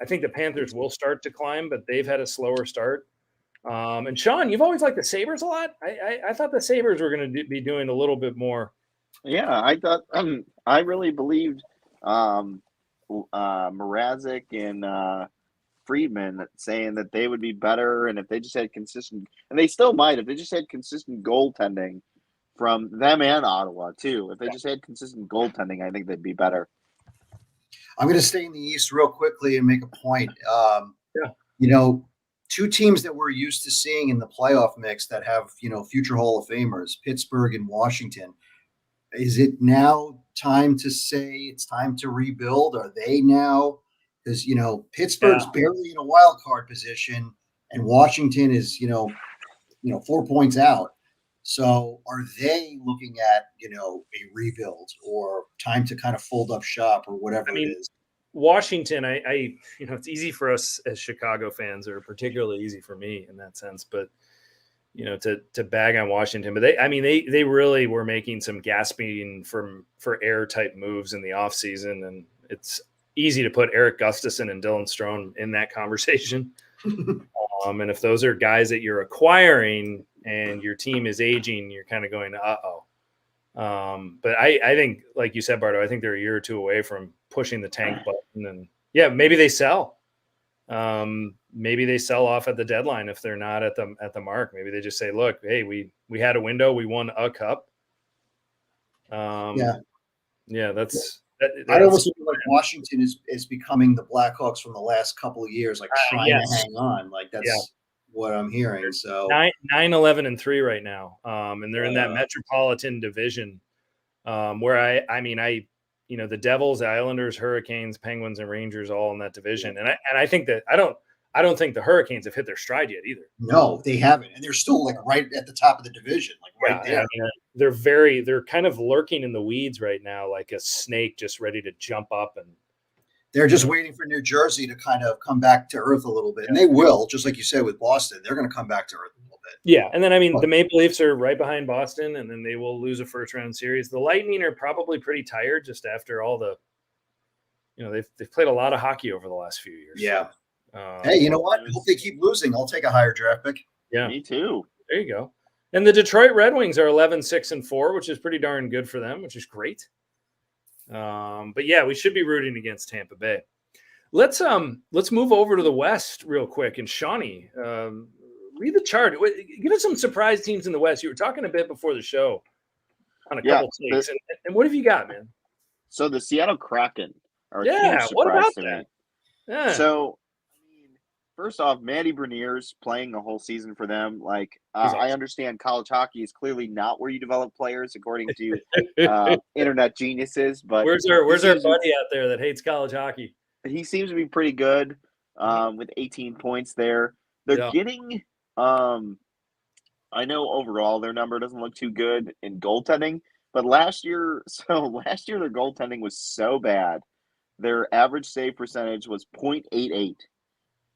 I think the Panthers will start to climb, but they've had a slower start. And Sean, you've always liked the Sabres a lot. I thought the Sabres were going to be doing a little bit more. Yeah, I thought I really believed Mrazek and Friedman saying that they would be better, and if they just had consistent, and they still might, if they just had consistent goaltending from them and Ottawa too. If they just had consistent goaltending, I think they'd be better. I'm going to stay in the East real quickly and make a point. Two teams that we're used to seeing in the playoff mix that have, future Hall of Famers, Pittsburgh and Washington. Is it now time to say it's time to rebuild? Are they now? Because, Pittsburgh's barely in a wild card position and Washington is, 4 points out. So are they looking at, a rebuild or time to kind of fold up shop or whatever it is? Washington, it's easy for us as Chicago fans, or particularly easy for me in that sense, but to bag on Washington, but they really were making some gasping for air type moves in the offseason, and it's easy to put Eric Gustafsson and Dylan Strome in that conversation. And if those are guys that you're acquiring and your team is aging, you're kind of going, uh-oh. But I think, like you said, Bardo, I think they're a year or two away from pushing the tank button, and maybe they sell. Maybe they sell off at the deadline if they're not at the mark. Maybe they just say, look, hey, we had a window, we won a cup. That's I almost feel like Washington is becoming the Blackhawks from the last couple of years, like trying to hang on. Like that's what I'm hearing. So 9-11-3 right now. And they're in that Metropolitan Division, where the Devils, Islanders, Hurricanes, Penguins, and Rangers all in that division. And I think that I don't think the Hurricanes have hit their stride yet either. No, they haven't, and they're still like right at the top of the division, like right there. They're kind of lurking in the weeds right now, like a snake just ready to jump up, and they're just waiting for New Jersey to kind of come back to earth a little bit, and they will, just like you said with Boston, they're going to come back to earth a little bit. Yeah, and then the Maple Leafs are right behind Boston, and then they will lose a first round series. The Lightning are probably pretty tired just after all the, they've played a lot of hockey over the last few years. Yeah. Hey, you know what? I hope they keep losing. I'll take a higher draft pick. Yeah, me too. There you go. And the Detroit Red Wings are 11-6-4, which is pretty darn good for them, which is great. But yeah, we should be rooting against Tampa Bay. Let's move over to the West real quick. And Shawnee, read the chart. Give us some surprise teams in the West. You were talking a bit before the show on a couple takes. And what have you got, man? So the Seattle Kraken are what about that? Yeah. So first off, Matty Beniers playing the whole season for them. Like, awesome. I understand college hockey is clearly not where you develop players, according to internet geniuses. But where's our buddy out there that hates college hockey? He seems to be pretty good with 18 points there. They're getting I know overall their number doesn't look too good in goaltending, but last year their goaltending was so bad. Their average save percentage was .88.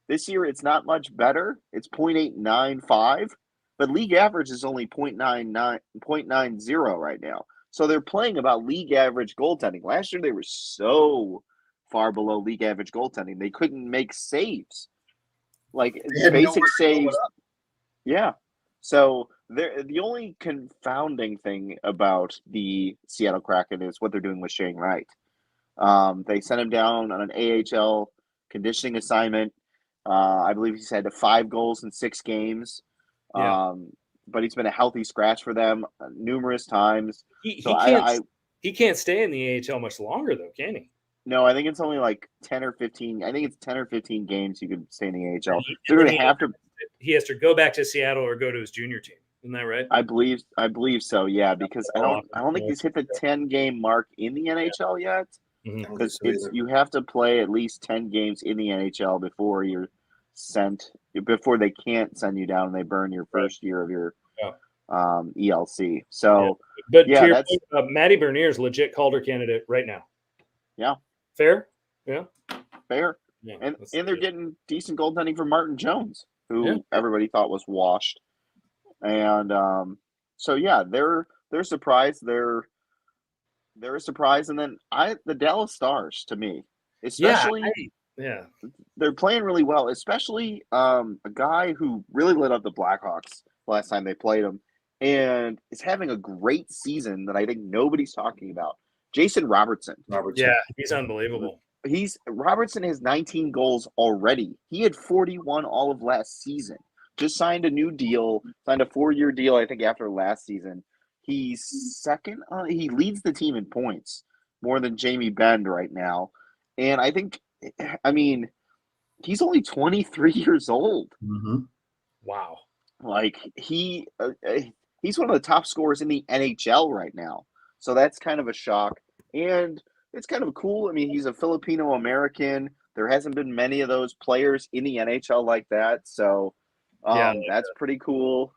This year it's not much better. It's .895, but league average is only .90 right now. So they're playing about league average goaltending. Last year they were so far below league average goaltending. They couldn't make saves. Like basic saves. Yeah. So the only confounding thing about the Seattle Kraken is what they're doing with Shane Wright. They sent him down on an AHL conditioning assignment. I believe he's had 5 goals in 6 games. Yeah. But he's been a healthy scratch for them numerous times. He can't stay in the AHL much longer, though, can he? No, I think it's only like 10 or 15. I think it's 10 or 15 games you could stay in the AHL. They're going to have to. He has to go back to Seattle or go to his junior team. Isn't that right? I believe so. Yeah, because I don't think he's hit the 10-game mark in the NHL yet. Because you have to play at least 10 games in the NHL before they can't send you down and they burn your first year of your ELC. So, but that's Matty Bernier's legit Calder candidate right now. Yeah, fair. Yeah, fair. Yeah, and they're getting decent goaltending from Martin Jones, who everybody thought was washed. And so yeah, they're surprised. They're a surprise, and then the Dallas Stars, to me, especially, they're playing really well. Especially a guy who really lit up the Blackhawks last time they played them, and is having a great season that I think nobody's talking about. Jason Robertson. Yeah, he's unbelievable. Robertson has 19 goals already. He had 41 all of last season. Just signed a new deal, signed a 4-year deal, I think, after last season. He's second. He leads the team in points more than Jamie Benn right now. And he's only 23 years old. Mm-hmm. Wow. Like, he's one of the top scorers in the NHL right now. So that's kind of a shock. And it's kind of cool. I mean, he's a Filipino-American. There hasn't been many of those players in the NHL like that. So that's pretty cool.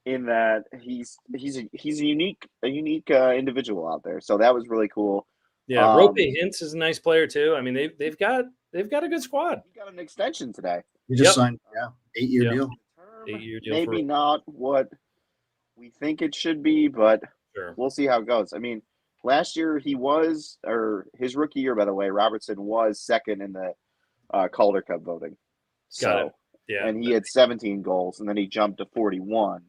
In that he's a unique individual out there, so that was really cool. Yeah, Rope Hintz is a nice player too. I mean, they've got a good squad. He got an extension today. He just signed 8-year deal. 8-year deal. Maybe not what we think it should be, but we'll see how it goes. I mean, last year his rookie year, by the way, Robertson was second in the Calder Cup voting. Got it. Yeah, and he had 17 goals, and then he jumped to 41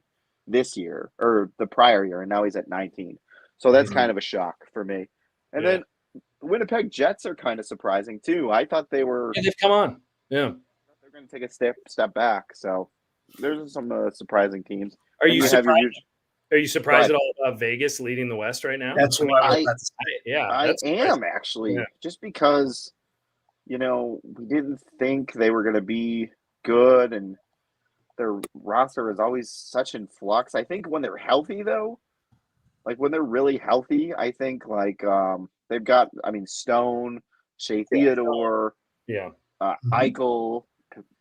this year, or the prior year, and now he's at 19. So that's kind of a shock for me. And then Winnipeg Jets are kind of surprising too. I thought they were. Yeah, they've come on. Yeah, they're going to take a step back. So there's some surprising teams. Are you surprised? Are you surprised at all about Vegas leading the West right now? That's what I am actually, just because we didn't think they were going to be good, and their roster is always such in flux. I think when they're healthy, though, like when they're really healthy, I think they've got, Stone, Shea Theodore, Eichel,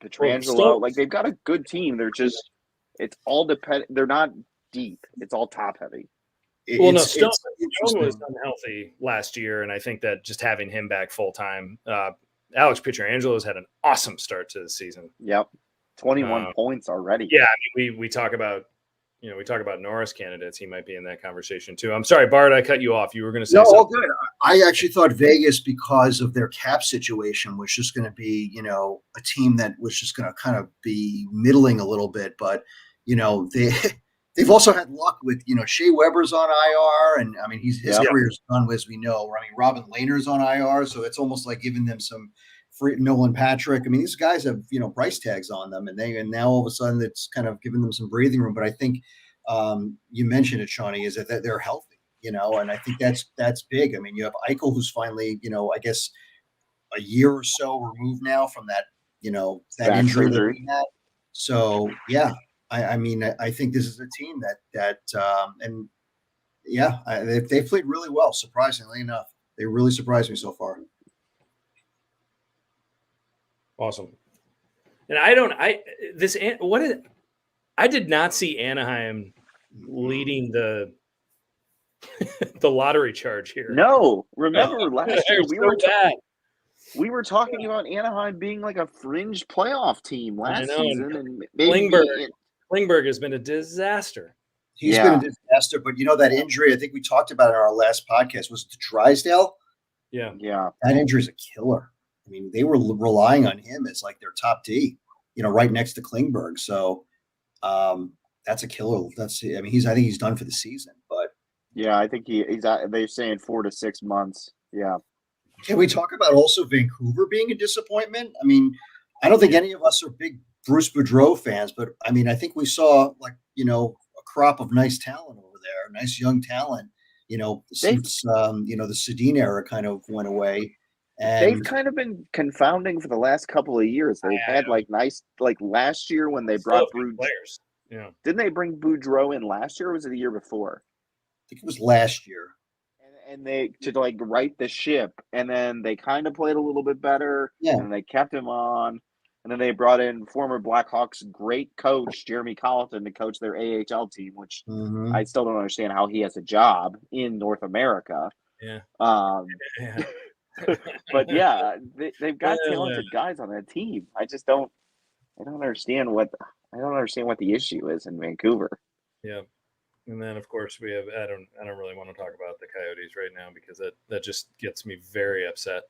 Pietrangelo. Like they've got a good team. They're just, it's all dependent. They're not deep. It's all top heavy. Stone was unhealthy last year, and I think that just having him back full time. Alex Pietrangelo has had an awesome start to the season. Yep, 21 points already. Yeah, we talk about Norris candidates. He might be in that conversation too. I'm sorry, Bart, I cut you off. You were going to say something. All good. I actually thought Vegas, because of their cap situation, was just going to be a team that was just going to kind of be middling a little bit. But they've also had luck with Shea Weber's on IR, and his career's done, as we know. Robin Lehner's on IR, so it's almost like giving them some free. Nolan Patrick. These guys have price tags on them, and now all of a sudden it's kind of giving them some breathing room. But I think you mentioned it, Shawnee, is that they're healthy, and I think that's big. You have Eichel, who's finally I guess a year or so removed now from that that injury that he had. So yeah. I think this is a team they've played really well, surprisingly enough. They really surprised me so far. Awesome. And what is I did not see Anaheim leading the lottery charge here. No, remember last year we were talking about Anaheim being like a fringe playoff team last season, and maybe Klingberg has been a disaster. He's been a disaster, but that injury, I think we talked about in our last podcast, was to Drysdale. Yeah. That injury is a killer. I mean, they were relying on him as like their top D, right next to Klingberg. So that's a killer. I think he's done for the season, but yeah, I think they're saying 4 to 6 months. Yeah. Can we talk about also Vancouver being a disappointment? I mean, I don't think any of us are big Bruce Boudreau fans, but I mean, I think we saw a crop of nice talent over there, nice young talent, since the Sedin era kind of went away. And they've kind of been confounding for the last couple of years. They've had last year when they brought players. Yeah. Didn't they bring Boudreau in last year, or was it the year before? I think it was last year. And they to right the ship, and then they kind of played a little bit better. Yeah. And they kept him on, and then they brought in former Blackhawks great coach Jeremy Colleton to coach their AHL team, which I still don't understand how he has a job in North America. Yeah. But yeah, they've got talented guys on that team. I don't understand what the issue is in Vancouver. Yeah. And then of course we have I don't really want to talk about the Coyotes right now because that just gets me very upset.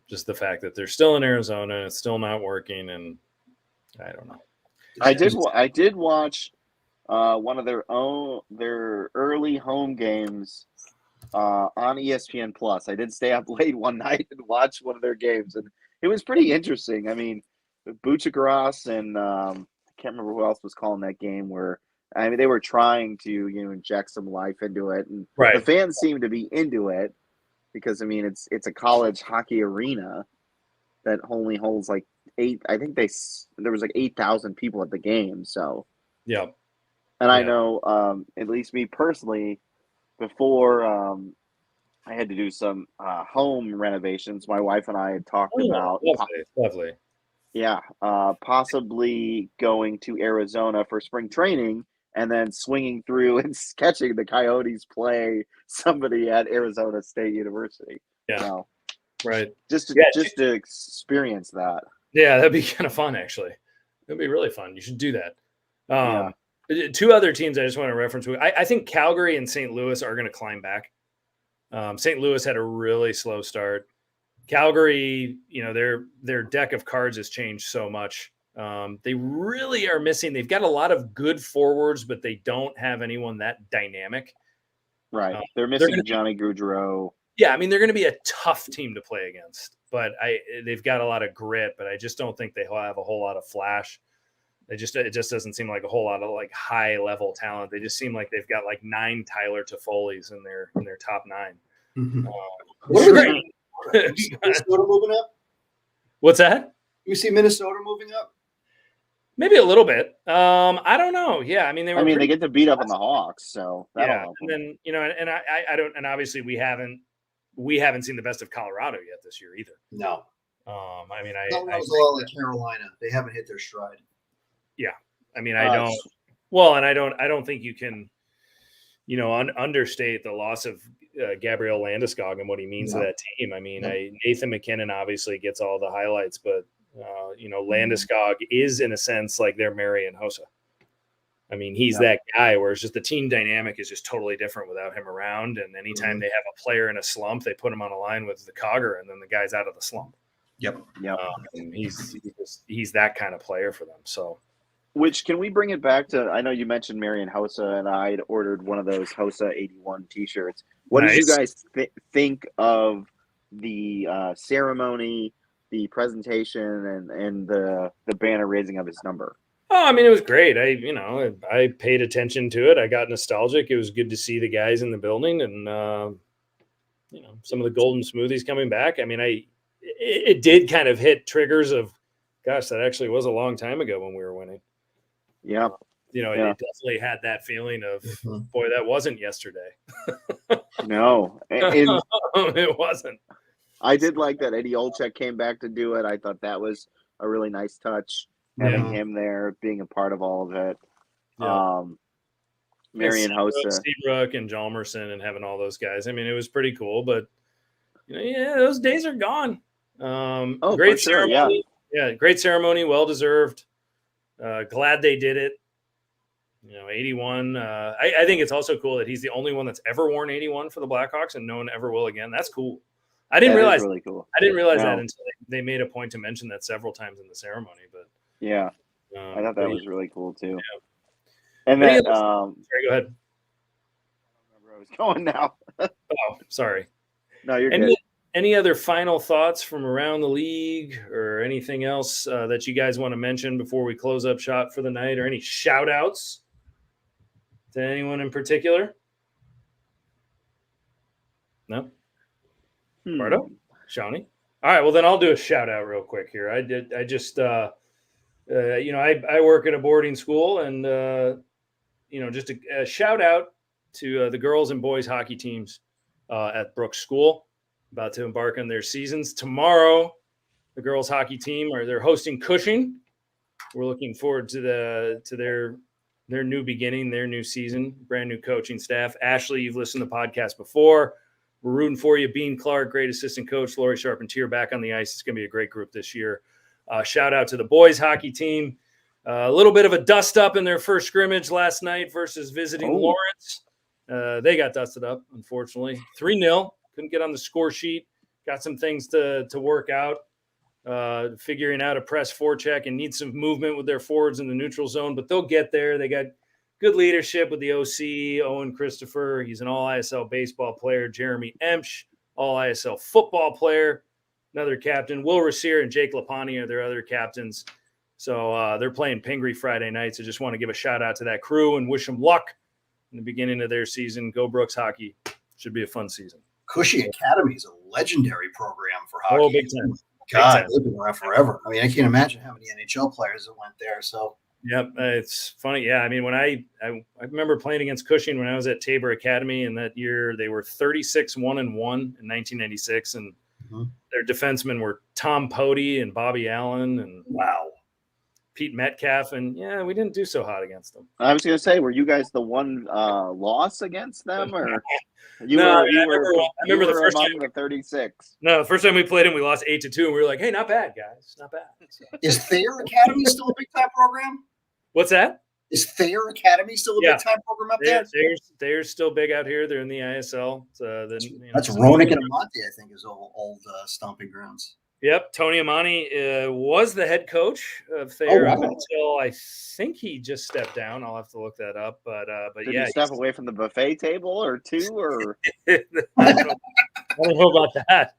Just the fact that they're still in Arizona and it's still not working, and I don't know. I did watch one of their early home games on ESPN Plus. I did stay up late one night and watch one of their games, and it was pretty interesting. I mean, Buccigross and I can't remember who else was calling that game. They were trying to inject some life into it, and the fans seemed to be into it because it's a college hockey arena that only holds like 8. I think there was like 8,000 people at the game. So yeah, and I know at least me personally. Before I had to do some home renovations, my wife and I had talked about lovely. Yeah, possibly going to Arizona for spring training and then swinging through and catching the Coyotes play somebody at Arizona State University. Yeah, so, right. Just to experience that. Yeah, that'd be kind of fun. Actually, that'd be really fun. You should do that. Two other teams I just want to reference. I think Calgary and St. Louis are going to climb back. St. Louis had a really slow start. Calgary, their deck of cards has changed so much. They really are missing. They've got a lot of good forwards, but they don't have anyone that dynamic. Right. They're missing Johnny Gaudreau. Yeah, they're going to be a tough team to play against. But they've got a lot of grit, but I just don't think they have a whole lot of flash. It just doesn't seem like a whole lot of like high level talent. They just seem like they've got like 9 Tyler Toffoli's in their top 9. Mm-hmm. Minnesota moving up? What's that? You see Minnesota moving up? Maybe a little bit. I don't know. Yeah, they get to beat up on the Hawks, so that'll help them. And then I don't, and obviously we haven't seen the best of Colorado yet this year either. No. I was a lot like Carolina. They haven't hit their stride. Yeah, I don't think you can, understate the loss of Gabriel Landeskog and what he means to that team. Nathan McKinnon obviously gets all the highlights, but Landeskog is in a sense like their Marian Hossa. He's that guy where it's just the team dynamic is just totally different without him around. And anytime they have a player in a slump, they put him on a line with the Cogger, and then the guy's out of the slump. Yep. He's that kind of player for them. So. Which, can we bring it back to, I know you mentioned Marian Hossa, and I had ordered one of those Hossa 81 t-shirts. What did you guys think of the ceremony, the presentation, and the banner raising of his number? Oh, it was great. I paid attention to it. I got nostalgic. It was good to see the guys in the building and, some of the golden smoothies coming back. It did kind of hit triggers of, gosh, that actually was a long time ago when we were winning. Yeah. It definitely had that feeling of, boy, that wasn't yesterday. No. It wasn't. I did like that Eddie Olczyk came back to do it. I thought that was a really nice touch. having him there, being a part of all of it. Yeah. Marion Hossa, Seabrook and Jalmerson, and having all those guys. I mean, it was pretty cool, but those days are gone. Great ceremony. Yeah, great ceremony, well deserved. Glad they did it. 81. I think it's also cool that he's the only one that's ever worn 81 for the Blackhawks, and no one ever will again. That's cool. I didn't realize really cool. I didn't realize that until they made a point to mention that several times in the ceremony. But I thought that was really cool too. Yeah. And then, sorry, go ahead. I don't remember where I was going now. Oh, sorry. No, you're good. Any other final thoughts from around the league or anything else that you guys want to mention before we close up shop for the night, or any shout outs to anyone in particular? No? Bardo? Shawnee? All right, well, then I'll do a shout out real quick here. I just I work at a boarding school, and, just a shout out to the girls and boys hockey teams at Brooks School, about to embark on their seasons. Tomorrow, the girls hockey team they're hosting Cushing. We're looking forward to their new beginning, their new season, brand new coaching staff. Ashley, you've listened to the podcast before. We're rooting for you. Bean Clark, great assistant coach. Lori Charpentier back on the ice. It's going to be a great group this year. Shout out to the boys hockey team. A little bit of a dust up in their first scrimmage last night versus visiting Lawrence. They got dusted up, unfortunately. 3-0. Couldn't get on the score sheet. Got some things to work out. Figuring out a press forecheck and need some movement with their forwards in the neutral zone, but they'll get there. They got good leadership with the OC, Owen Christopher. He's an all-ISL baseball player. Jeremy Emsch, all-ISL football player, another captain. Will Rasir and Jake Lapani are their other captains. So they're playing Pingree Friday night. So just want to give a shout-out to that crew and wish them luck in the beginning of their season. Go Brooks hockey. Should be a fun season. Cushy Academy is a legendary program for hockey. Oh, big time. God, they've been around forever. I mean, I can't imagine how many NHL players that went there. So, yep, it's funny. Yeah, I mean, when I remember playing against Cushing when I was at Tabor Academy, and that year they were 36-1-1 in 1996, and their defensemen were Tom Pody and Bobby Allen, and Pete Metcalf, and we didn't do so hot against them. I was going to say, were you guys the one loss against them, or I remember the first time the 36. No, the first time we played them, we lost 8-2, and we were like, "Hey, not bad, guys, not bad." So. Is Thayer Academy still a big time program? What's that? Is Thayer Academy still a big time program up there? They're still big out here. They're in the ISL. That's Roenick and Amante, I think, is old stomping grounds. Yep, Tony Amani was the head coach of Thayer up until I think he just stepped down. I'll have to look that up, but did he step away from the buffet table or two? Or I don't know about that.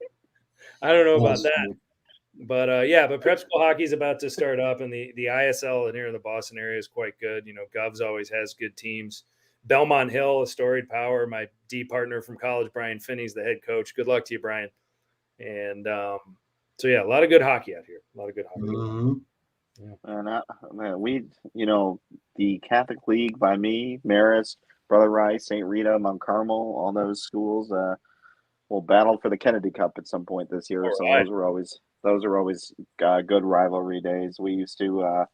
But but prep school hockey is about to start up, and the ISL in here in the Boston area is quite good. Govs always has good teams. Belmont Hill, a storied power. My D partner from college, Brian Finney's the head coach. Good luck to you, Brian. And so a lot of good hockey out here. A lot of good hockey. Mm-hmm. And we, the Catholic League by me, Marist, Brother Rice, St. Rita, Mount Carmel, all those schools will battle for the Kennedy Cup at some point this year. So those are always good rivalry days. We used to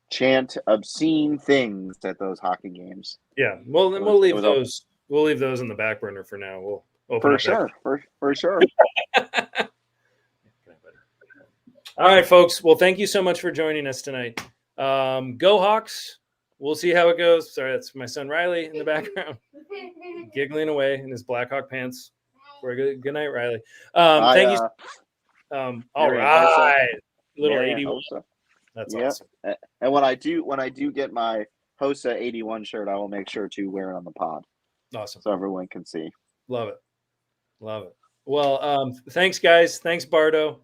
chant obscene things at those hockey games. Yeah, well, then we'll leave those. We'll leave those in the back burner for now. We'll open for sure. All right, folks. Well, thank you so much for joining us tonight. Go Hawks. We'll see how it goes. Sorry, that's my son Riley in the background, giggling away in his Blackhawk pants. Good night, Riley. Thank you. All right. Little 80. That's awesome. And when I do get my Hossa 81 shirt, I will make sure to wear it on the pod. Awesome. So everyone can see. Love it. Well, thanks, guys. Thanks, Bardo.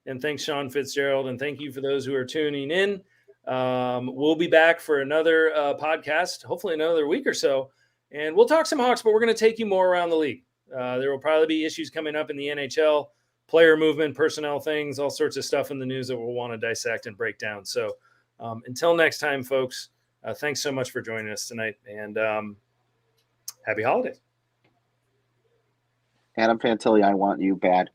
And thanks, Sean Fitzgerald. And thank you for those who are tuning in. We'll be back for another podcast, hopefully another week or so. And we'll talk some Hawks, but we're going to take you more around the league. There will probably be issues coming up in the NHL, player movement, personnel things, all sorts of stuff in the news that we'll want to dissect and break down. So until next time, folks, thanks so much for joining us tonight. And happy holidays. Adam Fantilli, I want you bad.